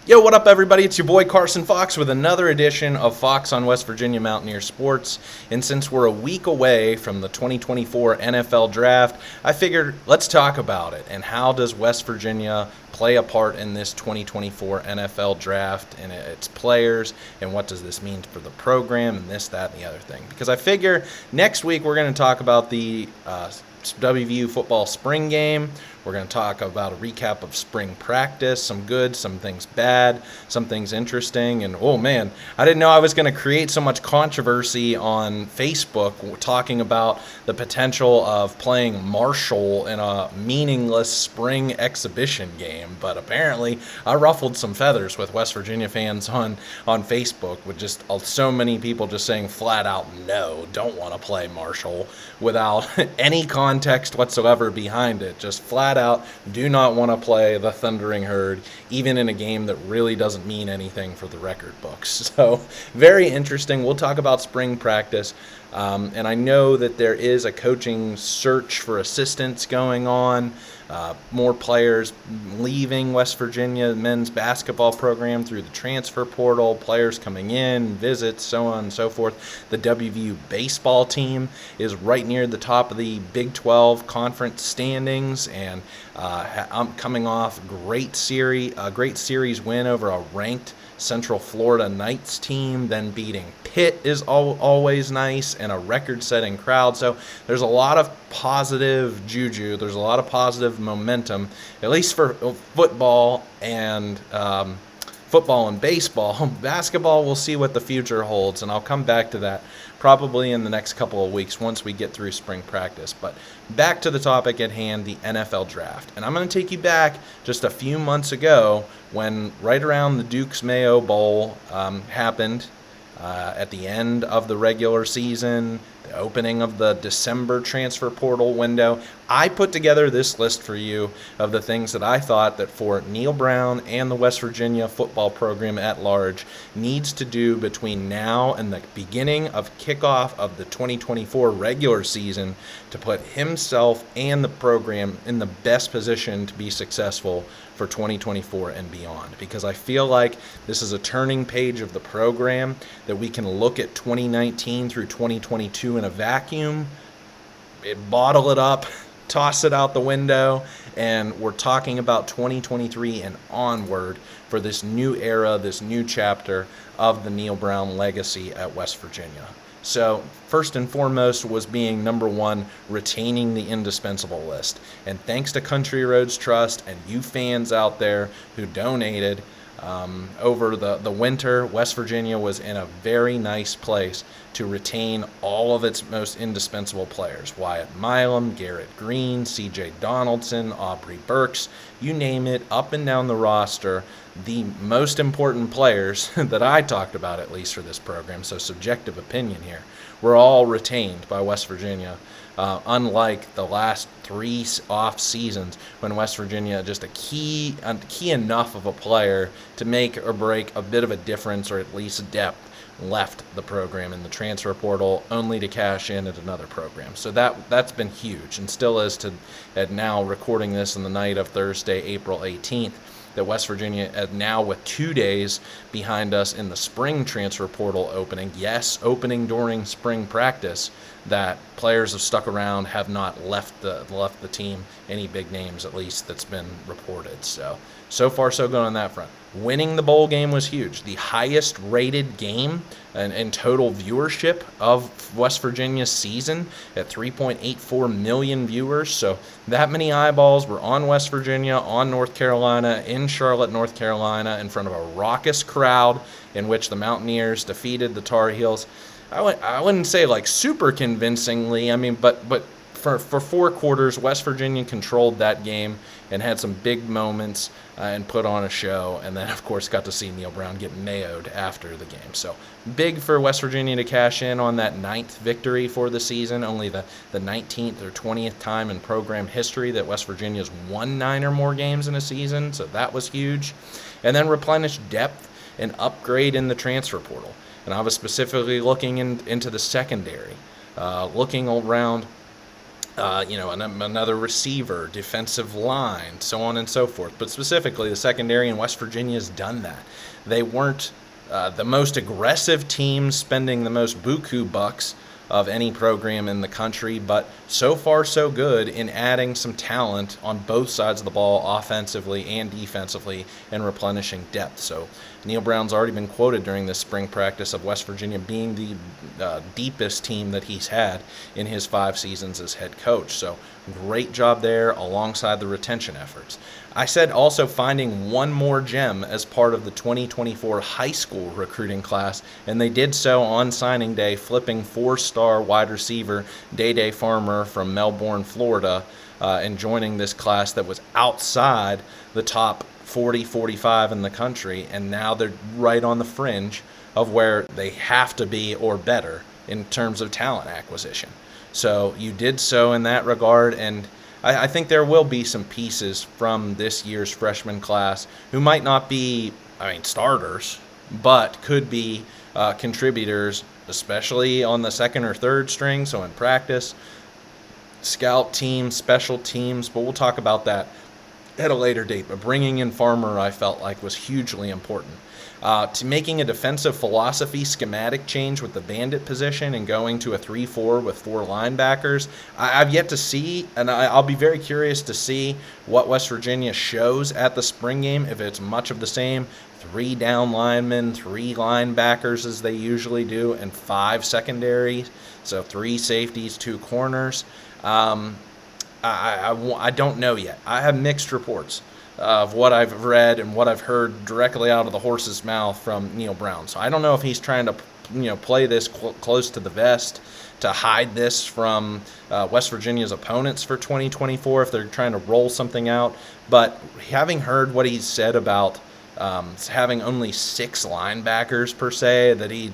Yo, what up, everybody? It's your boy Carson Fox with another edition of Fox on West Virginia Mountaineer Sports. And since we're a week away from the 2024 NFL Draft, I figured let's talk about it and how does West Virginia play a part in this 2024 NFL Draft and its players, and what does this mean for the program and this, that, and the other thing. Because I figure next week we're going to talk about the WVU football spring game. We're going to talk about a recap of spring practice, some good, some things bad, some things interesting. And, oh, man, I didn't know I was going to create so much controversy on Facebook talking about the potential of playing Marshall in a meaningless spring exhibition game. But apparently I ruffled some feathers with West Virginia fans on Facebook with just so many people just saying flat out, no, don't want to play Marshall without any context whatsoever behind it. Just flat out do not want to play the Thundering Herd, even in a game that really doesn't mean anything for the record books. So very interesting. We'll talk about spring practice. And I know that there is a coaching search for assistants going on. More players leaving West Virginia men's basketball program through the transfer portal, players coming in, visits, so on and so forth. The WVU baseball team is right near the top of the Big 12 conference standings, and I'm coming off a great series win over a ranked Central Florida Knights team, then beating Pitt is always nice, and a record-setting crowd. So there's a lot of positive juju. There's a lot of positive momentum, at least for football and baseball. Basketball, we'll see what the future holds, and I'll come back to that probably in the next couple of weeks once we get through spring practice. But back to the topic at hand, the NFL Draft. And I'm going to take you back just a few months ago when right around the Duke's Mayo Bowl happened at the end of the regular season, the opening of the December transfer portal window. I put together this list for you of the things that I thought that for Neal Brown and the West Virginia football program at large needs to do between now and the beginning of kickoff of the 2024 regular season to put himself and the program in the best position to be successful for 2024 and beyond. Because I feel like this is a turning page of the program that we can look at 2019 through 2022 in a vacuum, bottle it up, toss it out the window, and we're talking about 2023 and onward for this new era, this new chapter of the Neal Brown legacy at West Virginia. So first and foremost was being number one, retaining the indispensable list. And thanks to Country Roads Trust and you fans out there who donated over the winter, West Virginia was in a very nice place to retain all of its most indispensable players. Wyatt Milam, Garrett Green, C.J. Donaldson, Aubrey Burks, you name it, up and down the roster. The most important players that I talked about, at least for this program, so subjective opinion here, were all retained by West Virginia, unlike the last three off seasons when West Virginia just a key enough of a player to make or break a bit of a difference, or at least depth, left the program in the transfer portal only to cash in at another program. So that's been huge, and still is at now recording this on the night of Thursday, April 18th. That West Virginia, now with 2 days behind us in the spring transfer portal opening, yes, opening during spring practice, that players have stuck around, have not left the team, any big names at least that's been reported. So far so good on that front. Winning the bowl game was huge. The highest rated game in total viewership of West Virginia's season at 3.84 million viewers. So that many eyeballs were on West Virginia, on North Carolina, in Charlotte, North Carolina, in front of a raucous crowd in which the Mountaineers defeated the Tar Heels. I wouldn't say like super convincingly. I mean, but for 4 quarters, West Virginia controlled that game and had some big moments and put on a show. And then, of course, got to see Neal Brown get mayoed after the game. So big for West Virginia to cash in on that 9th victory for the season, only the 19th or 20th time in program history that West Virginia's won 9 or more games in a season. So that was huge. And then replenish depth and upgrade in the transfer portal. And I was specifically looking into the secondary, looking around Another receiver, defensive line, so on and so forth. But specifically, the secondary in West Virginia has done that. They weren't the most aggressive team spending the most buku bucks of any program in the country, but so far so good in adding some talent on both sides of the ball, offensively and defensively, and replenishing depth. So Neil Brown's already been quoted during this spring practice of West Virginia being the deepest team that he's had in his 5 seasons as head coach. So great job there alongside the retention efforts. I said also finding one more gem as part of the 2024 high school recruiting class, and they did so on signing day, flipping 4-star wide receiver Day Farmer from Melbourne, Florida, and joining this class that was outside the top 40, 45 in the country, and now they're right on the fringe of where they have to be or better in terms of talent acquisition. So you did so in that regard, and I think there will be some pieces from this year's freshman class who might not be, starters, but could be contributors, especially on the second or third string, so in practice, scout teams, special teams, but we'll talk about that at a later date. But bringing in Farmer, I felt like, was hugely important. To making a defensive philosophy schematic change with the bandit position and going to a 3-4 with 4 linebackers. I've yet to see, and I'll be very curious to see what West Virginia shows at the spring game, if it's much of the same. 3 down linemen, 3 linebackers as they usually do, and 5 secondaries. So 3 safeties, 2 corners. I don't know yet. I have mixed reports of what I've read and what I've heard directly out of the horse's mouth from Neil Brown. So I don't know if he's trying to, play this close to the vest to hide this from West Virginia's opponents for 2024, if they're trying to roll something out. But having heard what he's said about having only 6 linebackers per se that he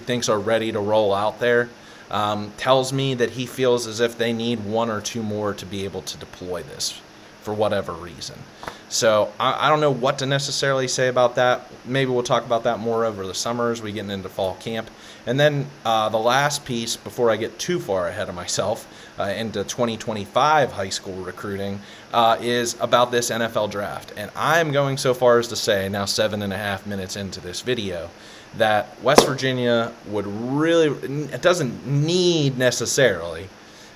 thinks are ready to roll out there, tells me that he feels as if they need 1 or 2 more to be able to deploy this for whatever reason. So I don't know what to necessarily say about that. Maybe we'll talk about that more over the summer as we get into fall camp. And then the last piece, before I get too far ahead of myself into 2025 high school recruiting, is about this NFL draft. And I'm going so far as to say, now 7.5 minutes into this video, that West Virginia would really, it doesn't need necessarily,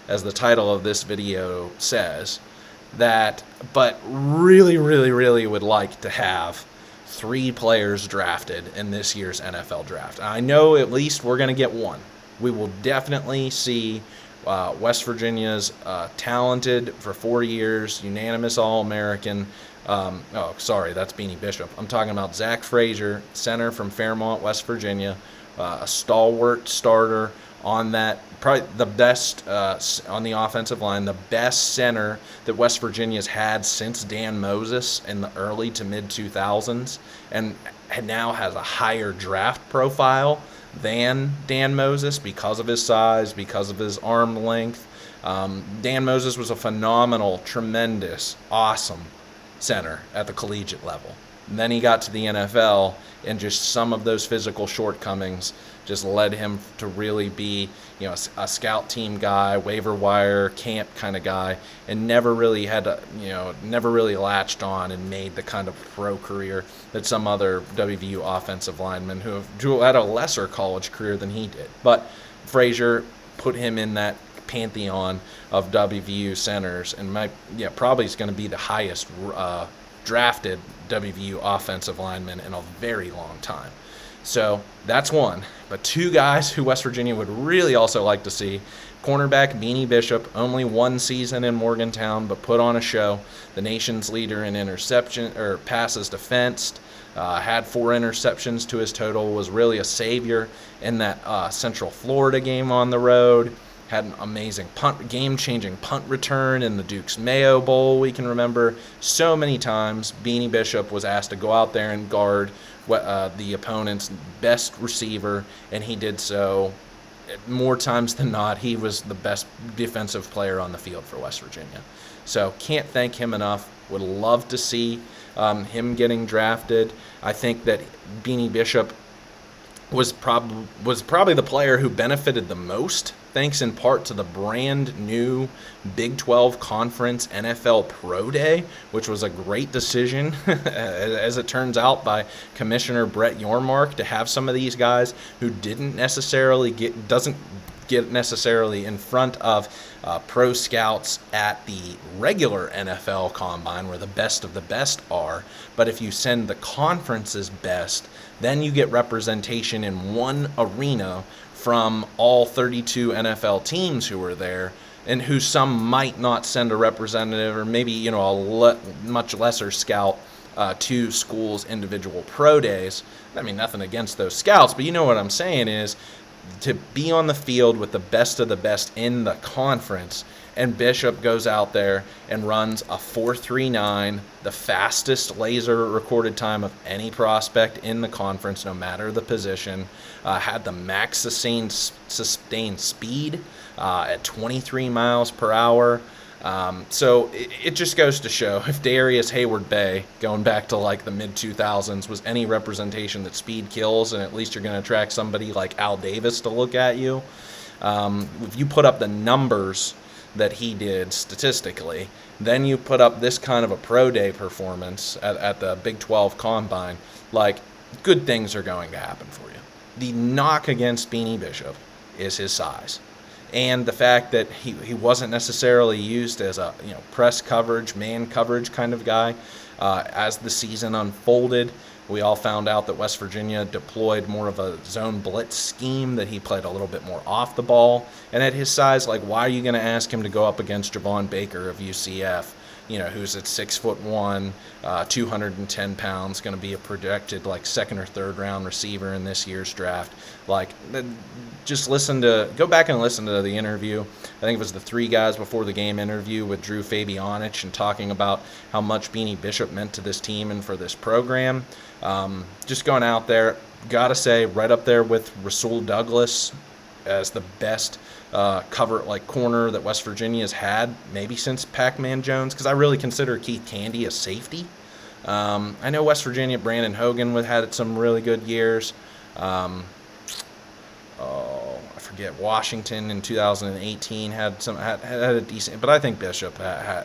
as the title of this video says, but really, really, really would like to have 3 players drafted in this year's NFL draft. I know at least we're going to get 1. We will definitely see West Virginia's talented for 4 years, unanimous All-American. That's Beanie Bishop. I'm talking about Zach Frazier, center from Fairmont, West Virginia, a stalwart starter on that, probably the best on the offensive line, the best center that West Virginia's had since Dan Moses in the early to mid-2000s, and now has a higher draft profile than Dan Moses because of his size, because of his arm length. Dan Moses was a phenomenal, tremendous, awesome center at the collegiate level. And then he got to the NFL, and just some of those physical shortcomings just led him to really be, a scout team guy, waiver wire, camp kind of guy, and never really latched on and made the kind of pro career that some other WVU offensive linemen who had a lesser college career than he did. But Frazier put him in that pantheon of WVU centers, and probably is going to be the highest drafted WVU offensive lineman in a very long time. So that's one. But 2 guys who West Virginia would really also like to see: cornerback Beanie Bishop, only 1 season in Morgantown, but put on a show. The nation's leader in passes defensed, had 4 interceptions to his total, was really a savior in that Central Florida game on the road. Had an amazing game-changing punt return in the Duke's Mayo Bowl. We can remember so many times Beanie Bishop was asked to go out there and guard the opponent's best receiver, and he did so more times than not. He was the best defensive player on the field for West Virginia. So can't thank him enough. Would love to see him getting drafted. I think that Beanie Bishop was probably the player who benefited the most thanks in part to the brand new Big 12 Conference NFL Pro Day, which was a great decision, as it turns out, by Commissioner Brett Yormark to have some of these guys who doesn't get necessarily in front of pro scouts at the regular NFL Combine, where the best of the best are. But if you send the conference's best, then you get representation in one arena from all 32 NFL teams who are there, and who some might not send a representative, or maybe a much lesser scout to schools' individual pro days. I mean, nothing against those scouts, but you know what I'm saying is, to be on the field with the best of the best in the conference, and Bishop goes out there and runs a 4.39, the fastest laser recorded time of any prospect in the conference, no matter the position, had the max sustained speed at 23 miles per hour. So it just goes to show, if Darius Hayward-Bay, going back to like the mid-2000s, was any representation that speed kills, and at least you're going to attract somebody like Al Davis to look at you. If you put up the numbers that he did statistically, then you put up this kind of a pro day performance at the Big 12 Combine, like, good things are going to happen for you. The knock against Beanie Bishop is his size, and the fact that he wasn't necessarily used as a press coverage, man coverage kind of guy. As the season unfolded, we all found out that West Virginia deployed more of a zone blitz scheme, that he played a little bit more off the ball. And at his size, like, why are you going to ask him to go up against Javon Baker of UCF, who's at 6'1", 210 pounds, going to be a projected like second or third round receiver in this year's draft? Like, just go back and listen to the interview. I think it was the Three Guys Before the Game interview with Drew Fabianich, and talking about how much Beanie Bishop meant to this team and for this program. Just going out there, gotta say, right up there with Rasul Douglas as the best corner that West Virginia's had, maybe since Pac-Man Jones, because I really consider Keith Candy a safety. I know West Virginia, Brandon Hogan had some really good years. I forget, Washington in 2018 had a decent, but I think Bishop had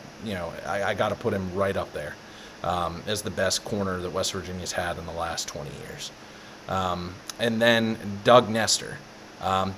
I got to put him right up there as the best corner that West Virginia's had in the last 20 years. And then Doug Nestor.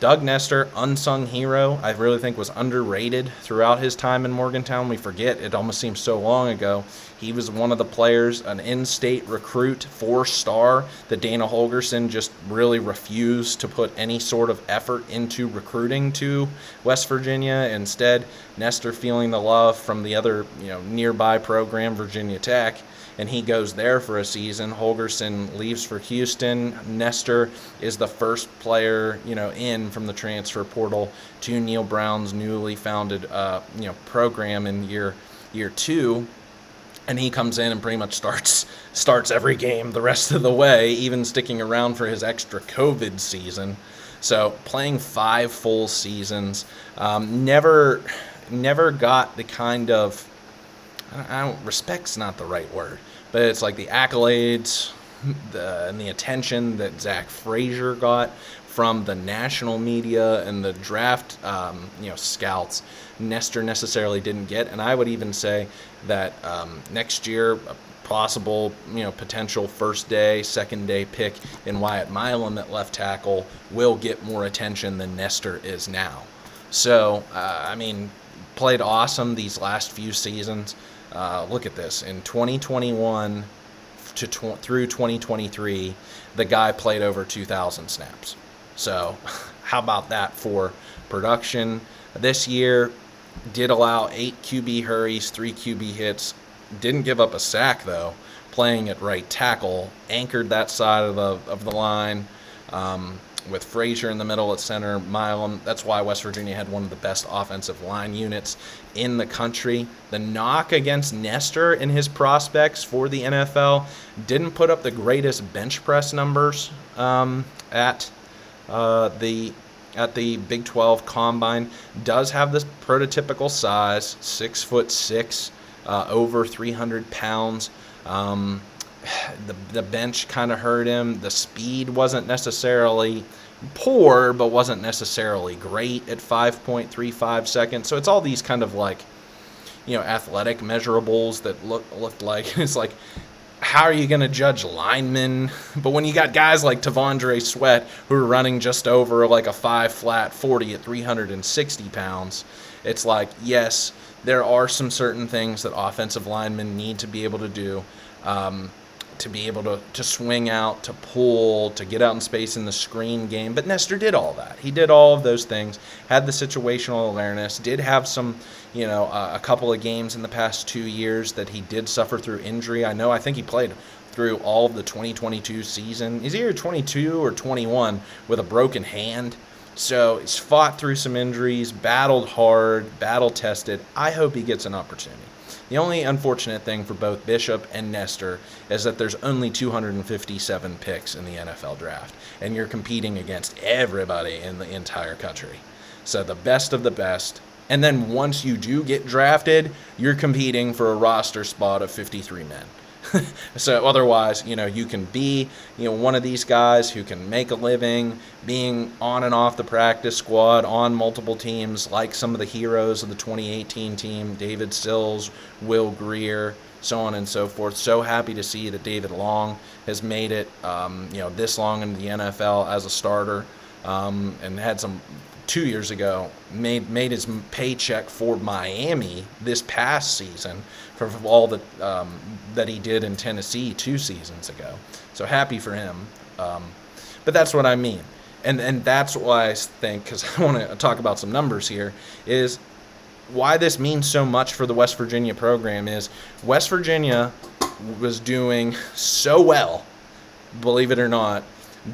Doug Nestor, unsung hero, I really think was underrated throughout his time in Morgantown. We forget, it almost seems so long ago. He was one of the players, an in-state recruit, 4-star, that Dana Holgerson just really refused to put any sort of effort into recruiting to West Virginia. Instead, Nestor, feeling the love from the other nearby program, Virginia Tech, and he goes there for a season. Holgerson leaves for Houston. Nestor is the first player, in from the transfer portal to Neil Brown's newly founded, program in year 2. And he comes in and pretty much starts every game the rest of the way, even sticking around for his extra COVID season. So playing 5 full seasons, never got the kind of, respect's not the right word, but it's like the accolades and the attention that Zach Frazier got from the national media and the draft, scouts. Nestor necessarily didn't get, and I would even say that next year, a possible, potential first day, second day pick in Wyatt Milam at left tackle will get more attention than Nestor is now. So, played awesome these last few seasons. Look at this. In 2021 through 2023, the guy played over 2,000 snaps. So how about that for production? This year, did allow 8 QB hurries, 3 QB hits. Didn't give up a sack, though, playing at right tackle. Anchored that side of the line. With Frazier in the middle at center, Milam. That's why West Virginia had one of the best offensive line units in the country. The knock against Nestor and his prospects for the NFL, didn't put up the greatest bench press numbers at the Big 12 Combine. Does have this prototypical size, 6'6", over 300 pounds. The bench kind of hurt him. The speed wasn't necessarily poor, but wasn't necessarily great at 5.35 seconds. So it's all these kind of like, athletic measurables that looked like it's like, how are you going to judge linemen? But when you got guys like Tavondre Sweat who are running just over like a 5 flat 40 at 360 pounds, it's like, yes, there are some certain things that offensive linemen need to be able to do, to be able to swing out, to pull, to get out in space in the screen game. But Nestor did all that. He did all of those things, had the situational awareness, did have some, a couple of games in the past 2 years that he did suffer through injury. I think he played through all of the 2022 season. He's either 22 or 21 with a broken hand. So he's fought through some injuries, battled hard, battle-tested. I hope he gets an opportunity. The only unfortunate thing for both Bishop and Nestor is that there's only 257 picks in the NFL draft, and you're competing against everybody in the entire country. So the best of the best. And then once you do get drafted, you're competing for a roster spot of 53 men. So otherwise, you can be, one of these guys who can make a living being on and off the practice squad on multiple teams, like some of the heroes of the 2018 team, David Sills, Will Greer, so on and so forth. So happy to see that David Long has made it, this long into the NFL as a starter, and had some 2 years ago made his paycheck for Miami this past season for all that he did in Tennessee 2 seasons ago. So happy for him. But that's what I mean. And that's why I think, because I want to talk about some numbers here, is why this means so much for the West Virginia program is West Virginia was doing so well, believe it or not,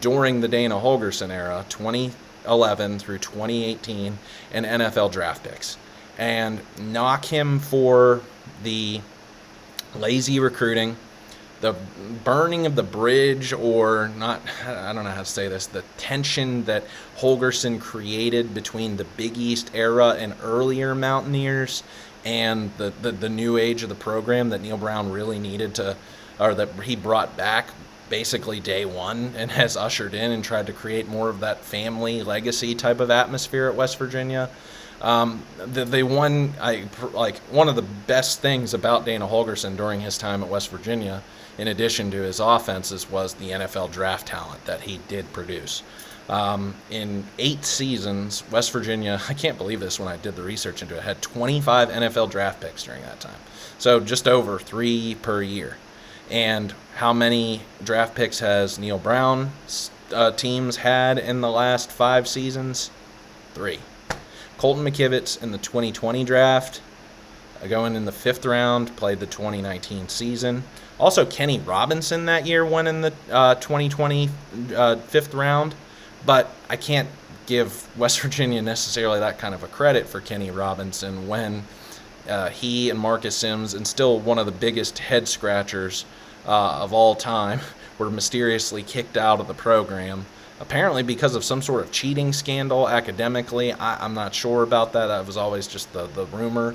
during the Dana Holgorsen era, 2011 through 2018, in NFL draft picks. And knock him for the lazy recruiting, the burning of the bridge, or not, I don't know how to say this, the tension that Holgorsen created between the Big East era and earlier Mountaineers and the new age of the program that Neil Brown really needed to, or that he brought back basically day one and has ushered in and tried to create more of that family legacy type of atmosphere at West Virginia. One of the best things about Dana Holgorsen during his time at West Virginia, in addition to his offenses, was the NFL draft talent that he did produce. In 8 seasons, West Virginia, I can't believe this when I did the research into it, had 25 NFL draft picks during that time. So just over 3 per year. And how many draft picks has Neil Brown's teams had in the last 5 seasons? 3. Colton McKivitz in the 2020 draft, going in the 5th round, played the 2019 season. Also, Kenny Robinson that year went in the 2020 5th round, but I can't give West Virginia necessarily that kind of a credit for Kenny Robinson when he and Marcus Sims, and still one of the biggest head scratchers of all time, were mysteriously kicked out of the program, apparently because of some sort of cheating scandal academically. I'm not sure about that. That was always just the rumor,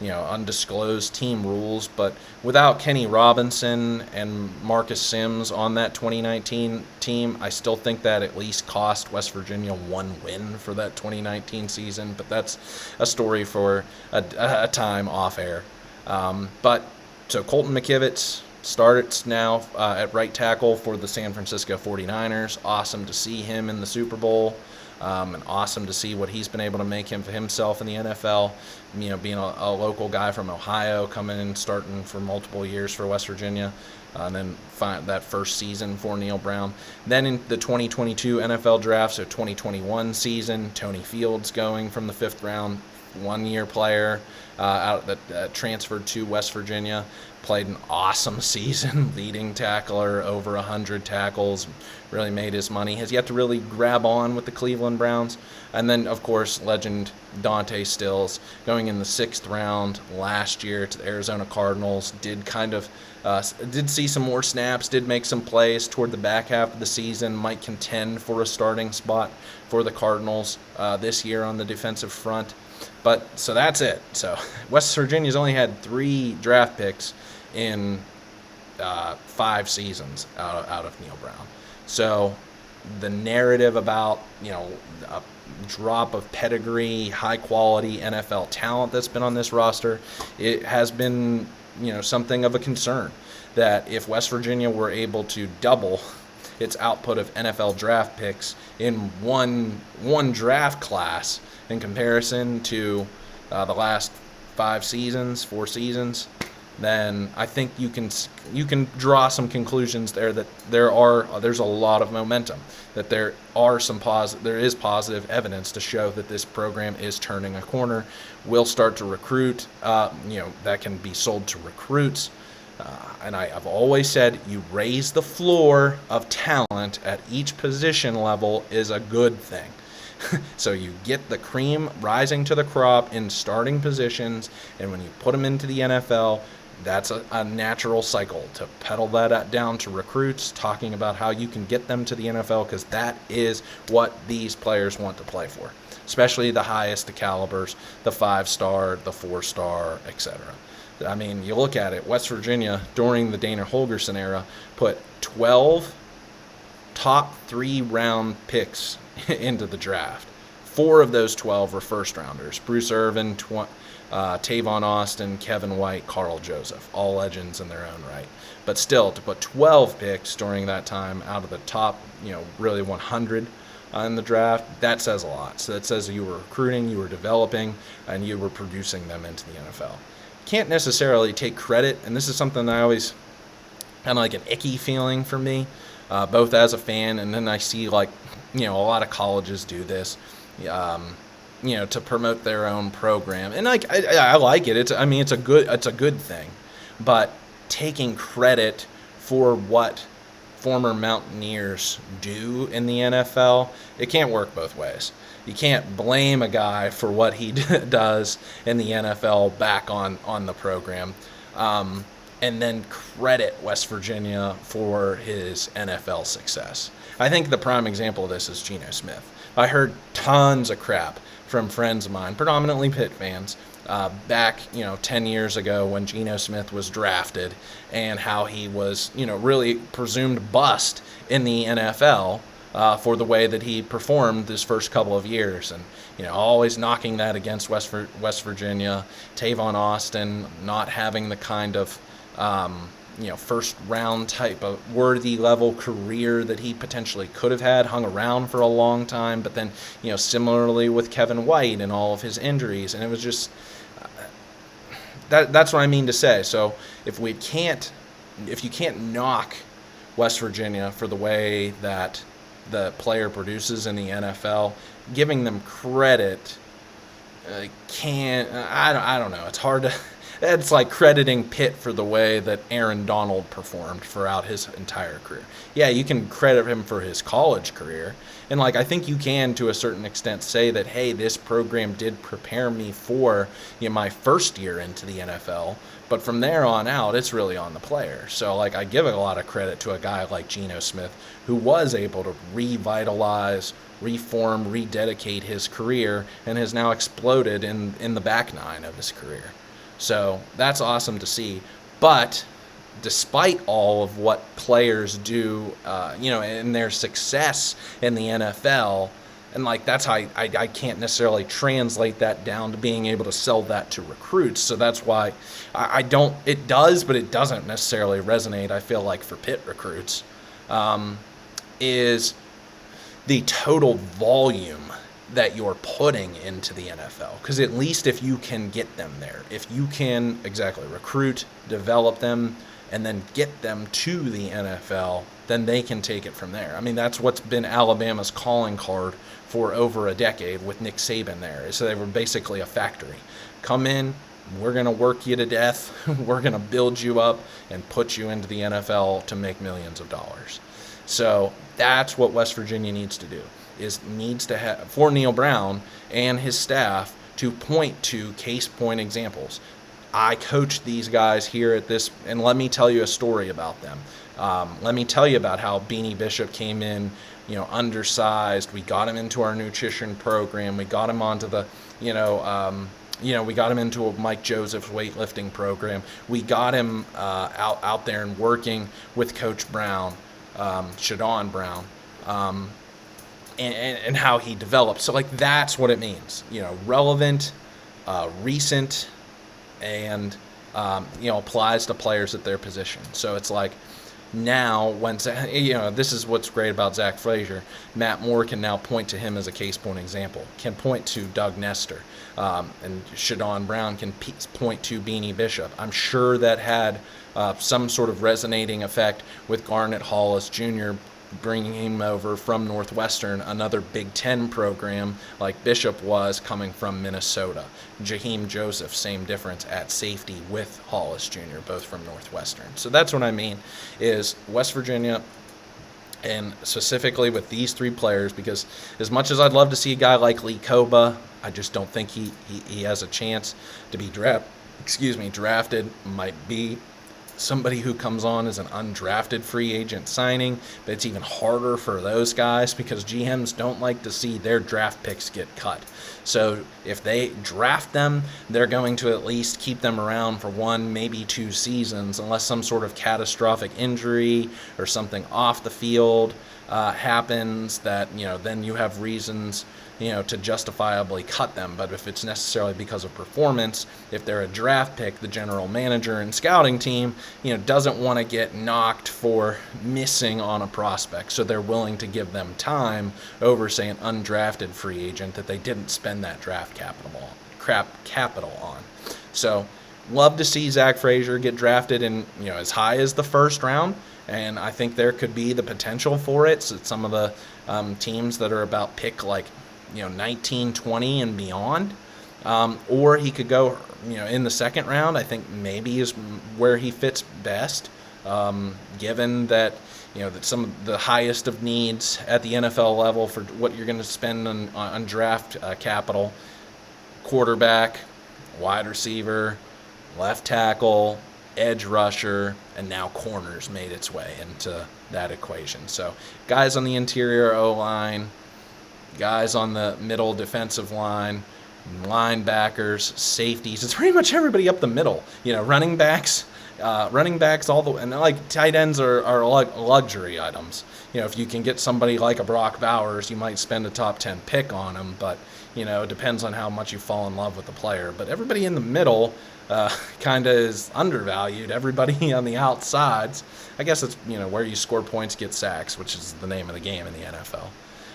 undisclosed team rules. But without Kenny Robinson and Marcus Sims on that 2019 team, I still think that at least cost West Virginia 1 win for that 2019 season. But that's a story for a time off air. So Colton McKivitz starts now at right tackle for the San Francisco 49ers. Awesome to see him in the Super Bowl, and awesome to see what he's been able to make him for himself in the NFL. Being a local guy from Ohio, coming in starting for multiple years for West Virginia, and then that first season for Neil Brown. Then in the 2022 NFL draft, so 2021 season, Tony Fields going from the 5th round, 1-year player that transferred to West Virginia. Played an awesome season, leading tackler, over 100 tackles, really made his money. Has yet to really grab on with the Cleveland Browns. And then, of course, legend Dante Stills, going in the 6th round last year to the Arizona Cardinals. Did see some more snaps, did make some plays toward the back half of the season, might contend for a starting spot for the Cardinals this year on the defensive front. But so that's it. So West Virginia's only had 3 draft picks in 5 seasons out of Neil Brown. So the narrative about, a drop of pedigree, high quality NFL talent that's been on this roster, it has been, something of a concern that if West Virginia were able to double its output of NFL draft picks in one draft class in comparison to the last 4 seasons, then I think you can draw some conclusions there that there's a lot of momentum, that there is positive evidence to show that this program is turning a corner, will start to recruit, that can be sold to recruits. And I've always said you raise the floor of talent at each position level is a good thing. So you get the cream rising to the crop in starting positions, and when you put them into the NFL, that's a natural cycle to pedal that down to recruits, talking about how you can get them to the NFL, because that is what these players want to play for, especially the highest calibers, the 5-star, the 4-star, etc. I mean, you look at it, West Virginia, during the Dana Holgorsen era, put 12 top 3-round picks into the draft. 4 of those 12 were first-rounders. Bruce Irvin, Tavon Austin, Kevin White, Carl Joseph, all legends in their own right. But still, to put 12 picks during that time out of the top, really 100 in the draft, that says a lot. So that says you were recruiting, you were developing, and you were producing them into the NFL. Can't necessarily take credit, and this is something that I always kind of like an icky feeling for me, both as a fan, and then I see a lot of colleges do this, to promote their own program, and I like it. It's a good thing, but taking credit for what former Mountaineers do in the NFL, it can't work both ways. You can't blame a guy for what he does in the NFL back on the program, and then credit West Virginia for his NFL success. I think the prime example of this is Geno Smith. I heard tons of crap from friends of mine, predominantly Pitt fans, back 10 years ago when Geno Smith was drafted, and how he was really presumed bust in the NFL. For the way that he performed his first couple of years, and always knocking that against West Virginia, Tavon Austin not having the kind of first round type of worthy level career that he potentially could have had, hung around for a long time, but then similarly with Kevin White and all of his injuries, and it was just that's what I mean to say. So if you can't knock West Virginia for the way that the player produces in the NFL, giving them credit I don't know. It's hard to. It's like crediting Pitt for the way that Aaron Donald performed throughout his entire career. Yeah, you can credit him for his college career, and I think you can to a certain extent say that, hey, this program did prepare me for my first year into the NFL. But from there on out, it's really on the player. So, I give a lot of credit to a guy like Geno Smith, who was able to revitalize, reform, rededicate his career, and has now exploded in the back nine of his career. So that's awesome to see. But despite all of what players do, in their success in the NFL, and that's how I can't necessarily translate that down to being able to sell that to recruits. So that's why I don't. It does, but it doesn't necessarily resonate. I feel like for Pitt recruits, is the total volume that you're putting into the NFL. Because at least if you can get them there, if you can recruit, develop them, and then get them to the NFL, then they can take it from there. I mean, that's what's been Alabama's calling card for over a decade with Nick Saban there. So they were basically a factory. Come in, we're going to work you to death, we're going to build you up and put you into the NFL to make millions of dollars. So that's what West Virginia needs to do, needs to have, for Neil Brown and his staff, to point to case point examples. I coached these guys here at this, and let me tell you a story about them. Let me tell you about how Beanie Bishop came in, undersized. We got him into our nutrition program. We got him onto the, we got him into a Mike Joseph's weightlifting program. We got him out there and working with Coach Brown, Shadon Brown, and how he developed. So, like, that's what it means. Relevant, recent, and, applies to players at their position. So it's like now when, this is what's great about Zach Frazier. Matt Moore can now point to him as a case point example, can point to Doug Nestor, and Shadon Brown can point to Beanie Bishop. I'm sure that had some sort of resonating effect with Garnet Hollis Jr., bringing him over from Northwestern, another Big Ten program like Bishop was coming from Minnesota. Jaheim Joseph, same difference at safety with Hollis Jr., both from Northwestern. So that's what I mean is West Virginia, and specifically with these three players, because as much as I'd love to see a guy like Lee Koba, I just don't think he has a chance to be drafted. Might be somebody who comes on as an undrafted free agent signing, but it's even harder for those guys because GMs don't like to see their draft picks get cut. So if they draft them, they're going to at least keep them around for 1, maybe 2 seasons, unless some sort of catastrophic injury or something off the field happens that, then you have reasons to justifiably cut them. But if it's necessarily because of performance, if they're a draft pick, the general manager and scouting team, doesn't want to get knocked for missing on a prospect. So they're willing to give them time over, say, an undrafted free agent that they didn't spend that draft capital on. So love to see Zach Frazier get drafted in, as high as the first round. And I think there could be the potential for it. So some of the teams that are about pick like 19, 20 and beyond, or he could go in the second round. I think maybe is where he fits best, given that that some of the highest of needs at the NFL level for what you're going to spend on draft capital: quarterback, wide receiver, left tackle, edge rusher, and now corners made its way into that equation. So guys on the interior O-line, guys on the middle defensive line, linebackers, safeties. It's pretty much everybody up the middle. Running backs, all the, and like tight ends are luxury items. If you can get somebody like a Brock Bowers, you might spend a top 10 pick on him, but it depends on how much you fall in love with the player. But everybody in the middle kind of is undervalued. Everybody on the outsides, I guess it's where you score points, get sacks, which is the name of the game in the NFL.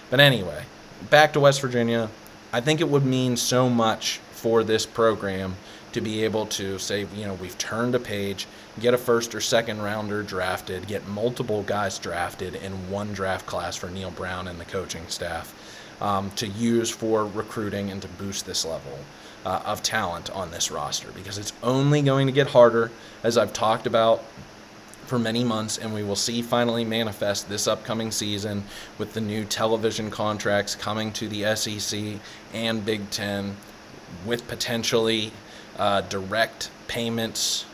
But anyway, back to West Virginia. I think it would mean so much for this program to be able to say, we've turned a page, get a first or second rounder drafted, get multiple guys drafted in one draft class for Neil Brown and the coaching staff to use for recruiting and to boost this level of talent on this roster, because it's only going to get harder, as I've talked about for many months, and we will see finally manifest this upcoming season with the new television contracts coming to the SEC and Big Ten, with potentially direct payments,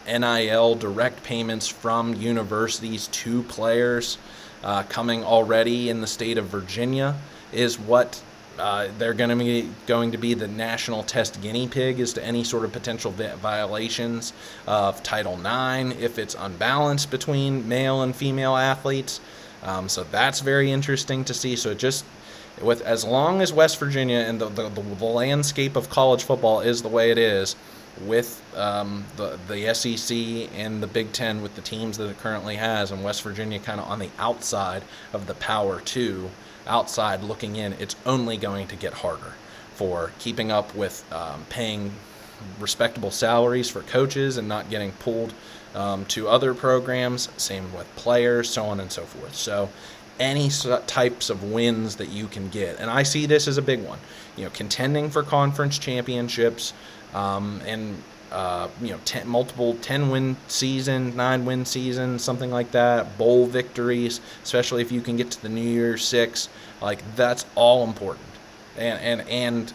NIL direct payments from universities to players coming already in the state of Virginia, is what they're going to be the national test guinea pig as to any sort of potential violations of Title IX if it's unbalanced between male and female athletes. So that's very interesting to see. So as long as West Virginia and the landscape of college football is the way it is, with the SEC and the Big Ten with the teams that it currently has, and West Virginia kind of on the outside of the Power 2, outside looking in, it's only going to get harder for keeping up with paying respectable salaries for coaches and not getting pulled to other programs, same with players, so on and so forth. So any types of wins that you can get, and I see this as a big one, contending for conference championships, and multiple 10-win season, 9-win season, something like that, bowl victories, especially if you can get to the New Year's Six, like that's all important. And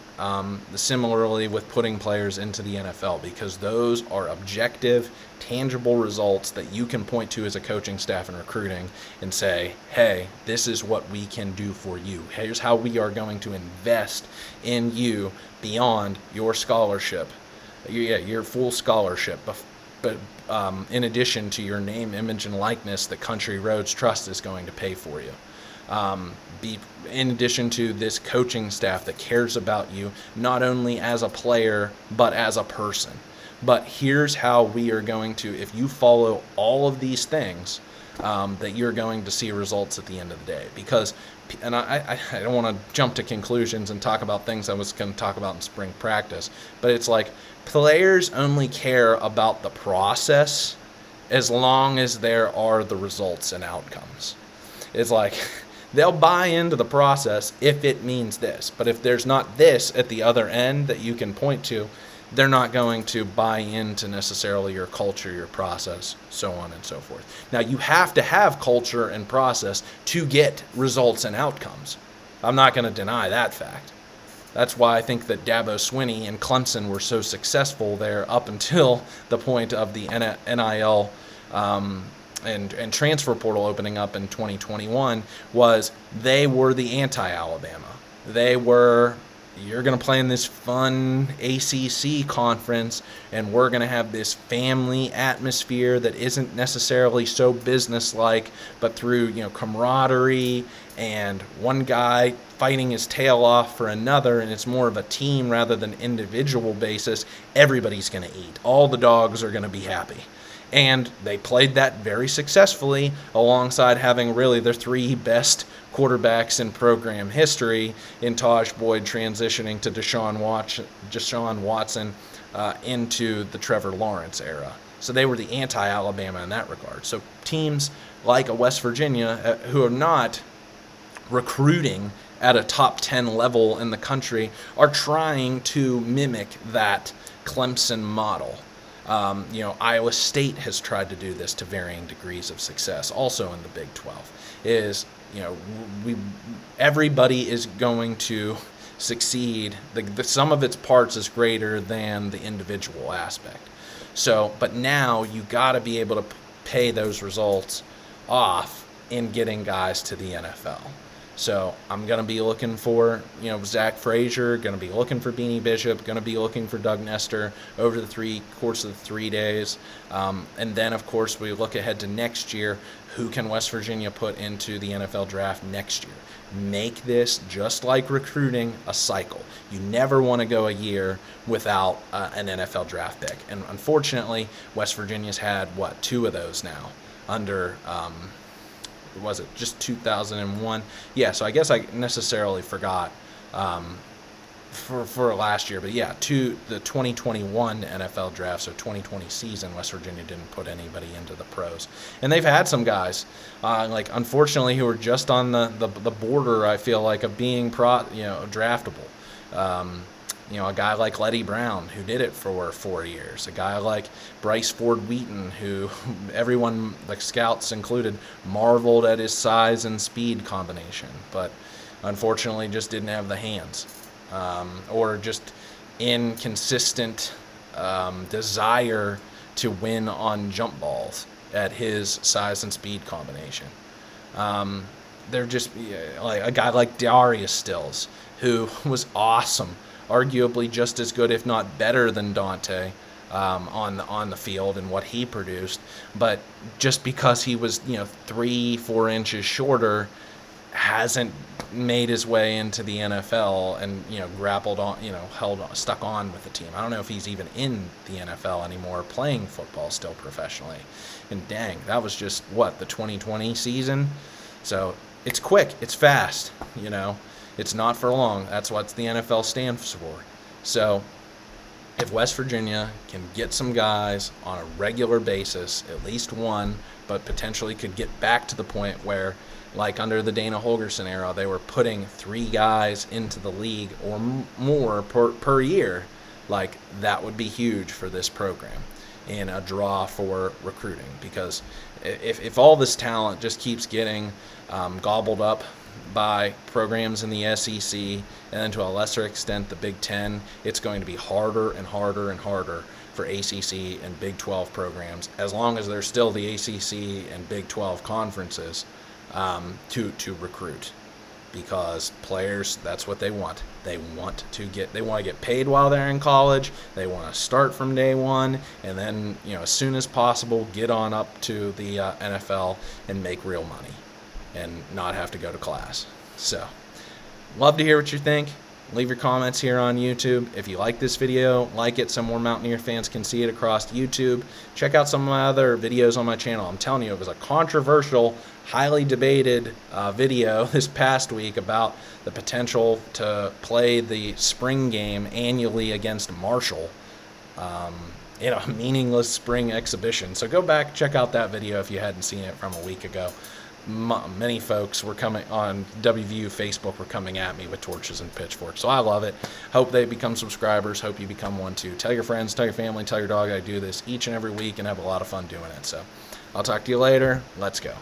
similarly with putting players into the NFL, because those are objective, tangible results that you can point to as a coaching staff and recruiting and say, hey, this is what we can do for you. Here's how we are going to invest in you beyond your scholarship, your full scholarship, but in addition to your name, image, and likeness that Country Roads Trust is going to pay for you. Be in addition to this coaching staff that cares about you not only as a player but as a person. But here's how we are going to, if you follow all of these things, that you're going to see results at the end of the day. Because, and I don't want to jump to conclusions and talk about things I was going to talk about in spring practice, but it's like players only care about the process as long as there are the results and outcomes. It's like they'll buy into the process if it means this, but if there's not this at the other end that you can point to, they're not going to buy into necessarily your culture, your process, so on and so forth. Now, you have to have culture and process to get results and outcomes. I'm not going to deny that fact. That's why I think that Dabo Swinney and Clemson were so successful there up until the point of the NIL and transfer portal opening up in 2021 was they were the anti-Alabama. They were, you're going to play in this fun ACC conference, and we're going to have this family atmosphere that isn't necessarily so business-like, but through camaraderie and one guy fighting his tail off for another, and it's more of a team rather than individual basis. Everybody's going to eat. All the dogs are going to be happy. And they played that very successfully alongside having really their three best quarterbacks in program history in Taj Boyd transitioning to Deshaun Watson into the Trevor Lawrence era. So they were the anti-Alabama in that regard. So teams like a West Virginia who are not recruiting at a top 10 level in the country are trying to mimic that Clemson model. Iowa State has tried to do this to varying degrees of success. Also in the Big 12 everybody is going to succeed. The sum of its parts is greater than the individual aspect. So, but now you got to be able to pay those results off in getting guys to the NFL. So I'm going to be looking for, Zach Frazier, going to be looking for Beanie Bishop, going to be looking for Doug Nestor over the course of the 3 days. And then, of course, we look ahead to next year. Who can West Virginia put into the NFL draft next year? Make this, just like recruiting, a cycle. You never want to go a year without an NFL draft pick. And unfortunately, West Virginia's had, two of those now under was it just 2001? Yeah, so I guess I necessarily forgot for last year, but yeah, the 2021 NFL draft, so 2020 season, West Virginia didn't put anybody into the pros, and they've had some guys, unfortunately, who are just on the border. I feel like of being draftable. A guy like Letty Brown, who did it for 4 years. A guy like Bryce Ford Wheaton, who everyone, like scouts included, marveled at his size and speed combination, but unfortunately just didn't have the hands, or just inconsistent desire to win on jump balls at his size and speed combination. They're just like a guy like Darius Stills, who was awesome, arguably just as good, if not better, than Dante on the field and what he produced. But just because he was 3-4 inches shorter, hasn't made his way into the NFL and grappled on, stuck on with the team. I don't know if he's even in the NFL anymore, playing football still professionally. And dang, that was just the 2020 season. So it's quick, it's fast, It's not for long. That's what the NFL stands for. So if West Virginia can get some guys on a regular basis, at least one, but potentially could get back to the point where, like under the Dana Holgorsen era, they were putting 3 guys into the league or more per year, that would be huge for this program and a draw for recruiting. Because if all this talent just keeps getting gobbled up by programs in the SEC, and then to a lesser extent the Big Ten, it's going to be harder and harder and harder for ACC and Big 12 programs, as long as there's still the ACC and Big 12 conferences, to recruit. Because players, that's what they want. They want to get paid while they're in college. They want to start from day one, and then as soon as possible get on up to the NFL and make real money. and not have to go to class. So, love to hear what you think. Leave your comments here on YouTube. If you like this video, like it so more Mountaineer fans can see it across YouTube. Check out some of my other videos on my channel. I'm telling you, it was a controversial, highly debated video this past week about the potential to play the spring game annually against Marshall. A meaningless spring exhibition. So go back, check out that video if you hadn't seen it from a week ago. Many folks were coming on WVU Facebook were coming at me with torches and pitchforks. So I love it. Hope they become subscribers. Hope you become one too. Tell your friends, tell your family, tell your dog I do this each and every week and have a lot of fun doing it. So I'll talk to you later. Let's go.